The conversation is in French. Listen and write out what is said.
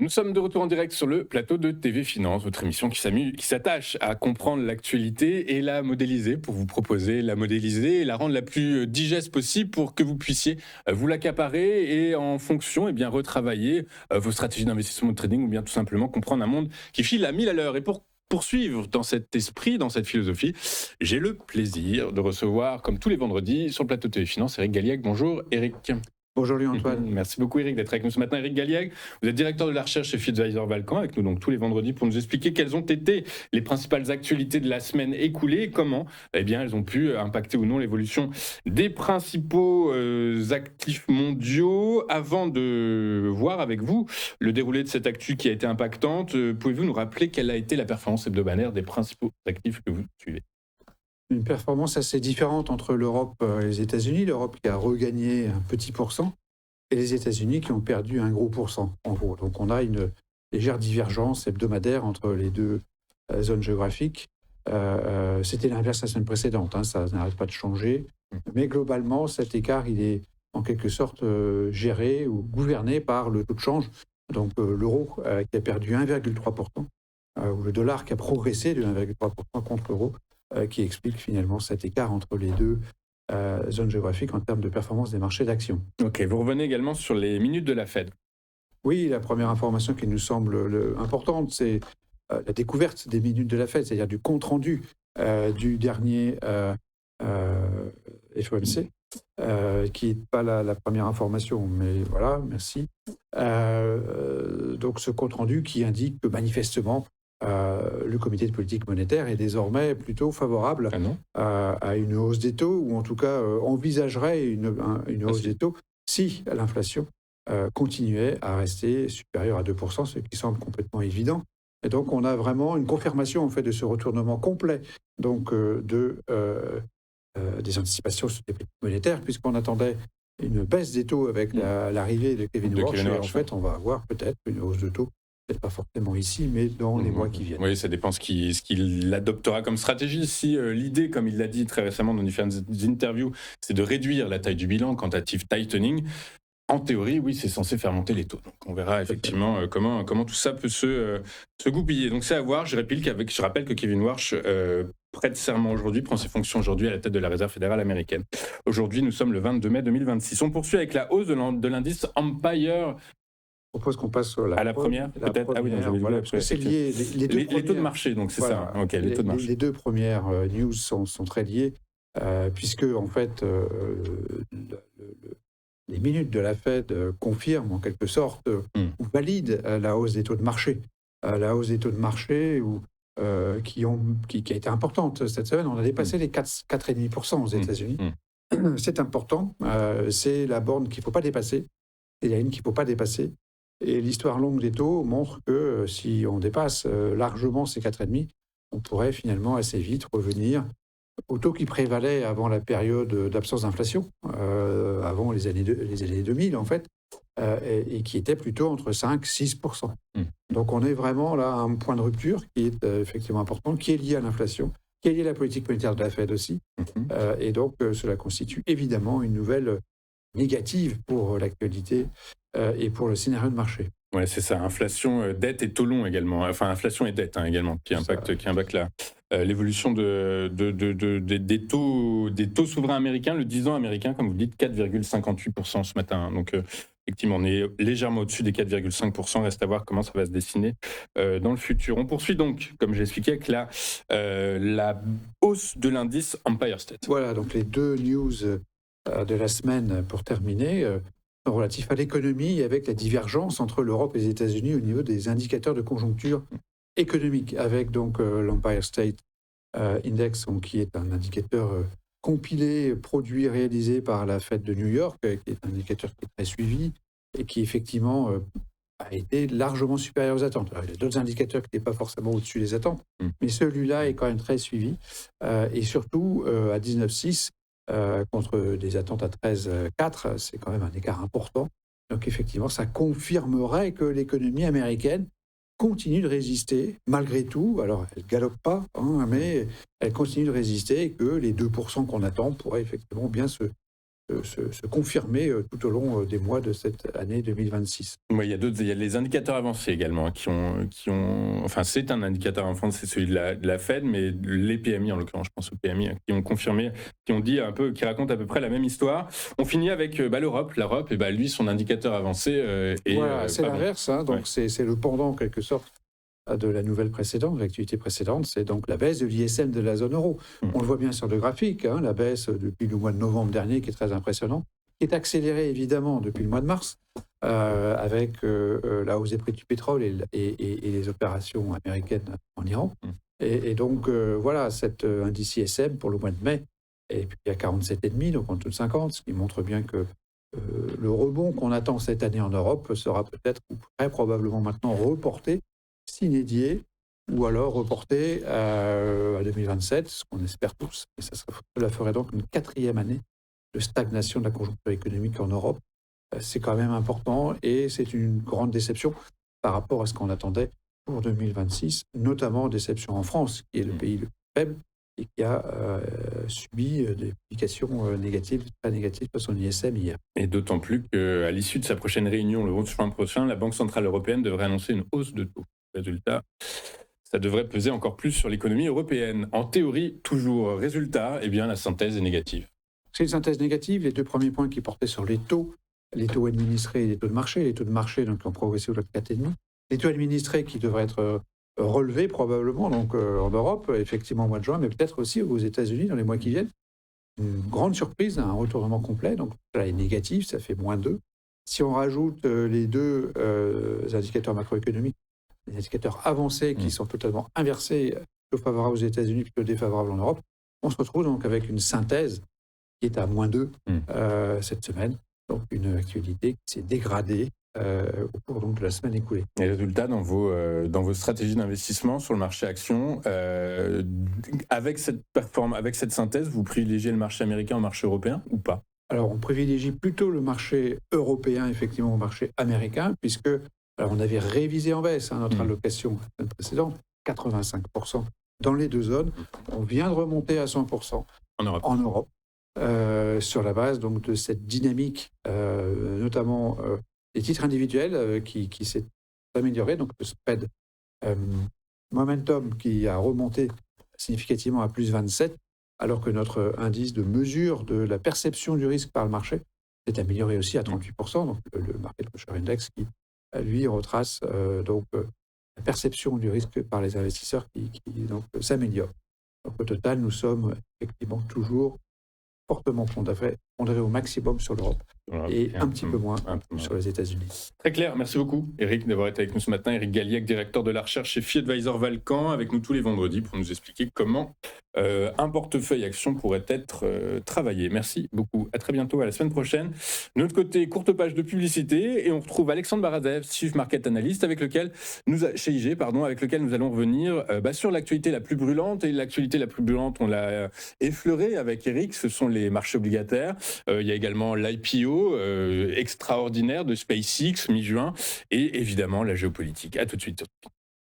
Nous sommes de retour en direct sur le plateau de TV Finance, votre émission qui s'attache à comprendre l'actualité et la modéliser pour vous proposer la modéliser et la rendre la plus digeste possible pour que vous puissiez vous l'accaparer et en fonction retravailler vos stratégies d'investissement ou de trading ou bien tout simplement comprendre un monde qui file à 1000 à l'heure. Et pour poursuivre dans cet esprit, dans cette philosophie, j'ai le plaisir de recevoir, comme tous les vendredis, sur le plateau de TV Finance, Eric Galliac. Bonjour Eric. Bonjour Louis-Antoine. Merci beaucoup Eric d'être avec nous ce matin. Eric Galliac, vous êtes directeur de la recherche chez Fitadvisor Valcan, avec nous donc tous les vendredis pour nous expliquer quelles ont été les principales actualités de la semaine écoulée et comment elles ont pu impacter ou non l'évolution des principaux actifs mondiaux. Avant de voir avec vous le déroulé de cette actu qui a été impactante, pouvez-vous nous rappeler quelle a été la performance hebdomadaire des principaux actifs que vous suivez? Une performance assez différente entre l'Europe et les États-Unis. L'Europe qui a regagné un petit pourcent et les États-Unis qui ont perdu un gros pourcent, en gros. Donc on a une légère divergence hebdomadaire entre les deux zones géographiques. C'était l'inverse la semaine précédente, ça n'arrête pas de changer. Mais globalement, cet écart, il est en quelque sorte géré ou gouverné par le taux de change. Donc l'euro qui a perdu 1,3%, ou le dollar qui a progressé de 1,3% contre l'euro, qui explique finalement cet écart entre les deux zones géographiques en termes de performance des marchés d'actions. Ok, vous revenez également sur les minutes de la Fed. Oui, la première information qui nous semble importante, c'est la découverte des minutes de la Fed, c'est-à-dire du compte-rendu du dernier FOMC, qui n'est pas la première information, mais voilà, merci. Donc ce compte-rendu qui indique que manifestement, le comité de politique monétaire est désormais plutôt favorable à une hausse des taux, ou en tout cas envisagerait une hausse des taux si l'inflation continuait à rester supérieure à 2%, ce qui semble complètement évident. Et donc on a vraiment une confirmation en fait de ce retournement complet donc, des anticipations sur les politiques monétaires, puisqu'on attendait une baisse des taux avec l'arrivée de Kevin Warsh, et en fait on va avoir peut-être une hausse de taux. Peut-être pas forcément ici, mais dans les mois qui viennent. Oui, ça dépend ce qu'il adoptera comme stratégie. Si l'idée, comme il l'a dit très récemment dans différentes interviews, c'est de réduire la taille du bilan, quantitative tightening, en théorie, oui, c'est censé faire monter les taux. Donc on verra effectivement comment tout ça peut se goupiller. Donc c'est à voir. Je rappelle que Kevin Warsh prête serment aujourd'hui, prend ses fonctions aujourd'hui à la tête de la Réserve fédérale américaine. Aujourd'hui, nous sommes le 22 mai 2026. On poursuit avec la hausse de l'indice Empire. Je propose qu'on passe à la première, peut-être. Ah oui, non, j'avais voilà, parce que c'est lié. Les taux de marché, donc c'est voilà, ça. Ok, les taux de marché. Les deux premières news sont très liées, puisque en fait, les minutes de la Fed confirment en quelque sorte ou valident la hausse des taux de marché. La hausse des taux de marché qui a été importante cette semaine. On a dépassé les 4,5% aux États-Unis. C'est important. C'est la borne qu'il ne faut pas dépasser. Et il y a une qu'il ne faut pas dépasser. Et l'histoire longue des taux montre que si on dépasse largement ces 4,5, on pourrait finalement assez vite revenir au taux qui prévalait avant la période d'absence d'inflation, avant les années 2000 en fait, et qui était plutôt entre 5 et 6%. Donc on est vraiment là à un point de rupture qui est effectivement important, qui est lié à l'inflation, qui est lié à la politique monétaire de la Fed aussi. Et donc cela constitue évidemment une nouvelle négative pour l'actualité et pour le scénario de marché. Oui, c'est ça. Inflation, dette et taux long également. Enfin, inflation et dette également, qui impacte l'évolution des taux souverains américains. Le 10 ans américain, comme vous le dites, 4,58% ce matin. Donc, effectivement, on est légèrement au-dessus des 4,5%. Reste à voir comment ça va se dessiner dans le futur. On poursuit donc, comme j'ai expliqué, avec la hausse de l'indice Empire State. Voilà, donc les deux news de la semaine pour terminer sont relatifs à l'économie, avec la divergence entre l'Europe et les États-Unis au niveau des indicateurs de conjoncture économique, avec donc l'Empire State Index, donc, qui est un indicateur compilé, produit, réalisé par la Fed de New York, qui est un indicateur qui est très suivi et qui effectivement a été largement supérieur aux attentes. Alors, il y a d'autres indicateurs qui n'étaient pas forcément au-dessus des attentes, mais celui-là est quand même très suivi, et surtout à 19,6 contre des attentes à 13,4, c'est quand même un écart important. Donc effectivement, ça confirmerait que l'économie américaine continue de résister, malgré tout. Alors, elle ne galope pas, mais elle continue de résister et que les 2% qu'on attend pourraient effectivement bien se se confirmer tout au long des mois de cette année 2026. Ouais, il y a les indicateurs avancés également hein, enfin c'est un indicateur avancé, c'est celui de la Fed, mais les PMI en l'occurrence, je pense aux PMI, hein, qui ont confirmé, qui racontent à peu près la même histoire. On finit avec l'Europe. L'Europe, et lui, son indicateur avancé Voilà, c'est l'inverse, hein, donc Ouais. c'est le pendant en quelque sorte de la nouvelle précédente, de l'activité précédente, c'est donc la baisse de l'ISM de la zone euro. On le voit bien sur le graphique, hein, la baisse depuis le mois de novembre dernier qui est très impressionnante, qui est accélérée évidemment depuis le mois de mars, avec la hausse des prix du pétrole et les opérations américaines en Iran. Et donc voilà, cet indice ISM pour le mois de mai, et puis il y a 47,5, donc en dessous de 50, ce qui montre bien que le rebond qu'on attend cette année en Europe sera peut-être ou très probablement maintenant reporté, s'inédier, ou alors reporté à 2027, ce qu'on espère tous. Et cela ferait donc une 4e année de stagnation de la conjoncture économique en Europe. C'est quand même important et c'est une grande déception par rapport à ce qu'on attendait pour 2026, notamment déception en France, qui est le pays le plus faible et qui a subi des publications négatives, très négatives sur son ISM hier. Et d'autant plus qu'à l'issue de sa prochaine réunion, le 11 juin prochain, la Banque Centrale Européenne devrait annoncer une hausse de taux. Résultat, ça devrait peser encore plus sur l'économie européenne. En théorie, toujours. Résultat, la synthèse est négative. C'est une synthèse négative. Les deux premiers points qui portaient sur les taux administrés et les taux de marché. Les taux de marché donc, ont progressé au-delà de 4,5. Les taux administrés qui devraient être relevés probablement donc, en Europe, effectivement au mois de juin, mais peut-être aussi aux États-Unis dans les mois qui viennent. Une grande surprise, un retournement complet. Donc là, est négatif, ça fait -2. Si on rajoute les deux indicateurs macroéconomiques, les indicateurs avancés qui sont totalement inversés, plutôt favorables aux États-Unis, plutôt défavorables en Europe, on se retrouve donc avec une synthèse qui est à -2 cette semaine. Donc une actualité qui s'est dégradée au cours donc, de la semaine écoulée. Et résultat, dans vos stratégies d'investissement sur le marché action, avec cette synthèse, vous privilégiez le marché américain au marché européen ou pas? Alors, on privilégie plutôt le marché européen, effectivement, au marché américain, puisque alors, on avait révisé en baisse notre allocation la semaine précédente, 85% dans les deux zones. On vient de remonter à 100% en Europe sur la base donc, de cette dynamique, notamment des titres individuels qui s'est amélioré, donc le spread momentum qui a remonté significativement à plus 27, alors que notre indice de mesure de la perception du risque par le marché s'est amélioré aussi à 38%, donc le Market Pressure Index qui, lui, retrace la perception du risque par les investisseurs qui donc, s'améliore. Donc au total, nous sommes effectivement toujours fortement pondérés au maximum sur l'Europe et un petit peu moins sur les États-Unis. Très clair, merci beaucoup Eric d'avoir été avec nous ce matin. Eric Galliac, directeur de la recherche chez FI Advisor Valcan, avec nous tous les vendredis pour nous expliquer comment un portefeuille action pourrait être travaillé. Merci beaucoup, à très bientôt, à la semaine prochaine. De notre côté, courte page de publicité et on retrouve Alexandre Barazev, Chief Market Analyst, chez IG, avec lequel nous allons revenir sur l'actualité la plus brûlante. Et l'actualité la plus brûlante, on l'a effleurée avec Eric, ce sont les marchés obligataires. Il y a également l'IPO extraordinaire de SpaceX mi-juin et évidemment la géopolitique. À tout de suite.